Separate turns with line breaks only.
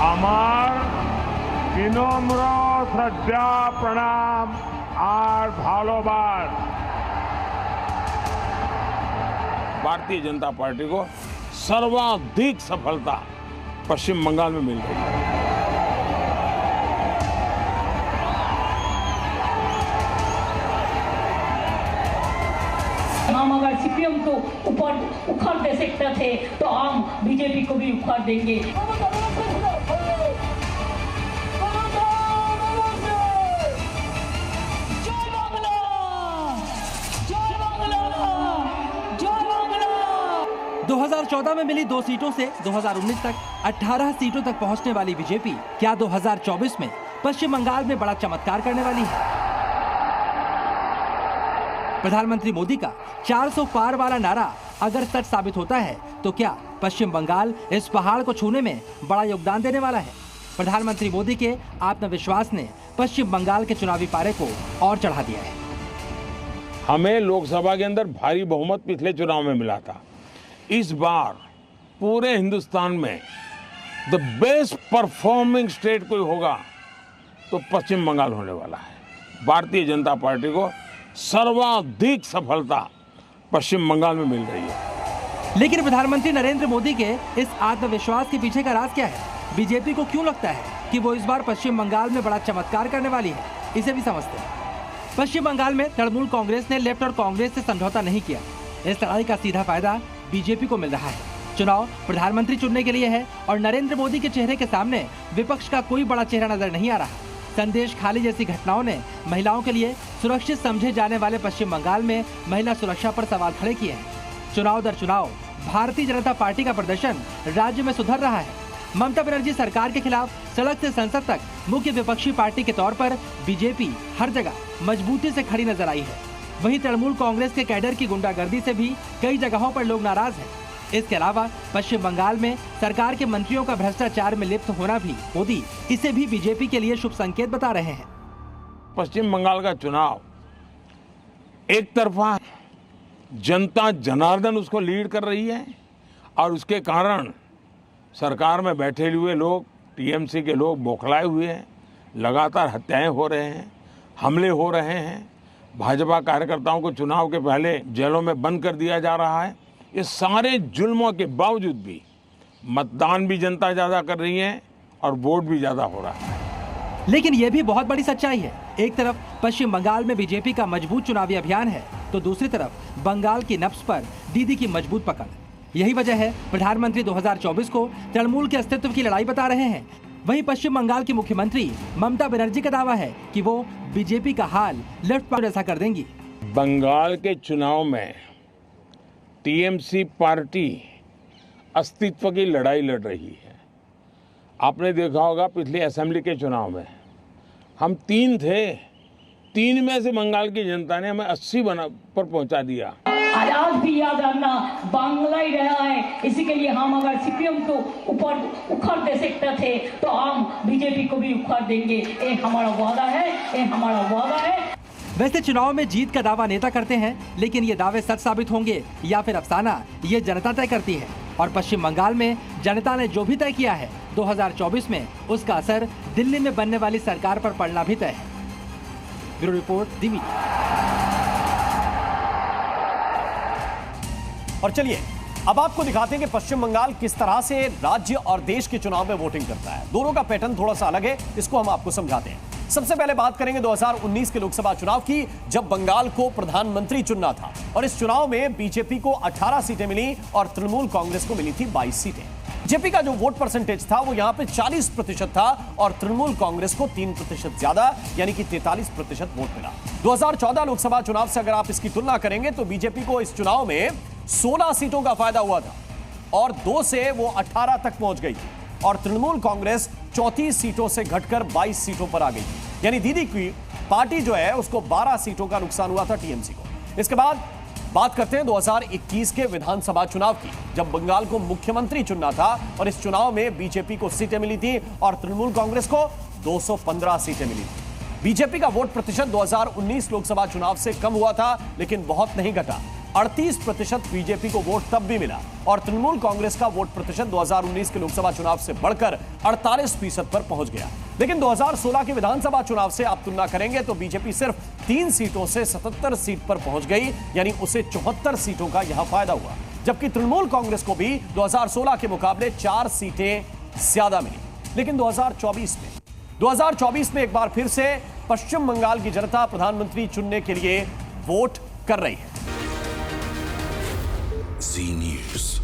আমার বিনম্র শ্রদ্ধা প্রণাম আর ভালোবাস। भारतीय जनता पार्टी को सर्वाधिक सफलता पश्चिम बंगाल में मिल रही है।
हम अगर सीपीएम को ऊपर उखाड़ते सकते थे तो हम बीजेपी को भी उखाड़ देंगे।
जय बांग्ला, जय बांग्ला, जय बांग्ला। 2014 में मिली 2 सीटों से 2019 तक 18 सीटों तक पहुंचने वाली बीजेपी क्या 2024 में पश्चिम बंगाल में बड़ा चमत्कार करने वाली है? प्रधानमंत्री मोदी का 400 पार वाला नारा अगर सच साबित होता है तो क्या पश्चिम बंगाल इस पहाड़ को छूने में बड़ा योगदान देने वाला है? प्रधानमंत्री मोदी के आत्मविश्वास ने पश्चिम बंगाल के चुनावी पारे को और चढ़ा दिया है।
हमें लोकसभा के अंदर भारी बहुमत पिछले चुनाव में मिला था। इस बार पूरे हिंदुस्तान में द बेस्ट परफॉर्मिंग स्टेट कोई होगा तो पश्चिम बंगाल होने वाला है। भारतीय जनता पार्टी को सर्वाधिक सफलता पश्चिम बंगाल में मिल रही है।
लेकिन प्रधानमंत्री नरेंद्र मोदी के इस आत्मविश्वास के पीछे का राज क्या है? बीजेपी को क्यों लगता है कि वो इस बार पश्चिम बंगाल में बड़ा चमत्कार करने वाली है? इसे भी समझते हैं। पश्चिम बंगाल में तृणमूल कांग्रेस ने लेफ्ट और कांग्रेस से समझौता नहीं किया। इस लड़ाई का सीधा फायदा बीजेपी को मिल रहा है। चुनाव प्रधानमंत्री चुनने के लिए है और नरेंद्र मोदी के चेहरे के सामने विपक्ष का कोई बड़ा चेहरा नजर नहीं आ रहा। संदेश खाली जैसी घटनाओं ने महिलाओं के लिए सुरक्षित समझे जाने वाले पश्चिम बंगाल में महिला सुरक्षा पर सवाल खड़े किए हैं। चुनाव दर चुनाव भारतीय जनता पार्टी का प्रदर्शन राज्य में सुधर रहा है। ममता बनर्जी सरकार के खिलाफ सड़क से संसद तक मुख्य विपक्षी पार्टी के तौर पर बीजेपी हर जगह मजबूती से खड़ी नजर आई है। वहीं तृणमूल कांग्रेस के कैडर की गुंडागर्दी से भी कई जगहों पर लोग नाराज हैं। इसके अलावा पश्चिम बंगाल में सरकार के मंत्रियों का भ्रष्टाचार में लिप्त होना भी मोदी इसे भी बीजेपी के लिए शुभ संकेत बता रहे हैं।
पश्चिम बंगाल का चुनाव एक तरफा जनता जनार्दन उसको लीड कर रही है और उसके कारण सरकार में बैठे हुए लोग टीएमसी के लोग बौखलाए हुए हैं। लगातार हत्याएं हो रहे हैं, हमले हो रहे हैं। भाजपा कार्यकर्ताओं को चुनाव के पहले जेलों में बंद कर दिया जा रहा है। ये सारे जुल्मों के बावजूद भी मतदान भी जनता ज्यादा कर रही है और वोट भी ज्यादा हो रहा है।
लेकिन ये भी बहुत बड़ी सच्चाई है। एक तरफ पश्चिम बंगाल में बीजेपी का मजबूत चुनावी अभियान है तो दूसरी तरफ बंगाल की नब्ज पर दीदी की मजबूत पकड़। यही वजह है प्रधानमंत्री 2024 को तृणमूल के अस्तित्व की लड़ाई बता रहे हैं। वहीं पश्चिम बंगाल की मुख्यमंत्री ममता बनर्जी का दावा है कि वो बीजेपी का हाल लेफ्ट पर ऐसा कर देंगी।
बंगाल के चुनाव में टीएमसी पार्टी अस्तित्व की लड़ाई लड़ रही है। आपने देखा होगा पिछले असेंबली के चुनाव में हम 3 थे, 3 में से बंगाल की जनता ने हमें 80 पर पहुंचा दिया।
आज भी याद रखना बांग्ला ही रहा है। इसी के लिए हम अगर सीपीएम को ऊपर उखाड़ते सकते थे तो हम बीजेपी को भी उखाड़ देंगे। ये हमारा वादा है, ये हमारा वादा है।
वैसे चुनाव में जीत का दावा नेता करते हैं, लेकिन ये दावे सच साबित होंगे या फिर अफसाना, ये जनता तय करती है। और पश्चिम बंगाल में जनता ने जो भी तय किया है 2024 में उसका असर दिल्ली में बनने वाली सरकार पर पड़ना भी तय है। Bureau report Delhi.
और चलिए अब आपको दिखाते हैं कि पश्चिम बंगाल किस तरह से राज्य और देश के चुनाव में वोटिंग करता है। दोनों का पैटर्न थोड़ा सा अलग है, इसको हम आपको समझाते हैं। सबसे पहले बात करेंगे 2019 के लोकसभा चुनाव की, जब बंगाल को प्रधानमंत्री चुनना था और इस चुनाव में बीजेपी को 18 सीटें मिली और तृणमूल कांग्रेस को मिली थी 22 सीटें। बीजेपी का जो वोट परसेंटेज था वो यहां पे 40% था और तृणमूल कांग्रेस को 3% ज्यादा यानी कि 43% वोट मिला। 2014 लोकसभा चुनाव से अगर आप इसकी तुलना करेंगे तो बीजेपी को इस चुनाव में 16 सीटों का फायदा हुआ था और 2 से वो 18 तक पहुंच गई थी और तृणमूल कांग्रेस 34 सीटों से घटकर 22 सीटों पर आ गई थी। यानी दीदी की पार्टी जो है उसको 12 सीटों का नुकसान हुआ था टीएमसी को। इसके बाद बात करते हैं 2021 के विधानसभा चुनाव की, जब बंगाल को मुख्यमंत्री चुनना था और इस चुनाव में बीजेपी को सीटें मिली थी और तृणमूल कांग्रेस को 215 सीटें मिली थी। बीजेपी का वोट प्रतिशत 2019 लोकसभा चुनाव से कम हुआ था लेकिन बहुत नहीं घटा। 38% बीजेपी को वोट तब भी मिला और तृणमूल कांग्रेस का वोट प्रतिशत 2019 के लोकसभा चुनाव से बढ़कर 48% पर पहुंच गया। लेकिन 2016 के विधानसभा चुनाव से आप तुलना करेंगे तो बीजेपी सिर्फ 3 सीटों से 77 सीट पर पहुंच गई, यानी उसे 74 सीटों का यह फायदा हुआ। जबकि तृणमूल कांग्रेस को भी 2016 के मुकाबले 4 सीटें ज्यादा मिली। लेकिन 2024 में एक बार फिर से पश्चिम बंगाल की जनता प्रधानमंत्री चुनने के लिए वोट कर रही है।
जी न्यूज़।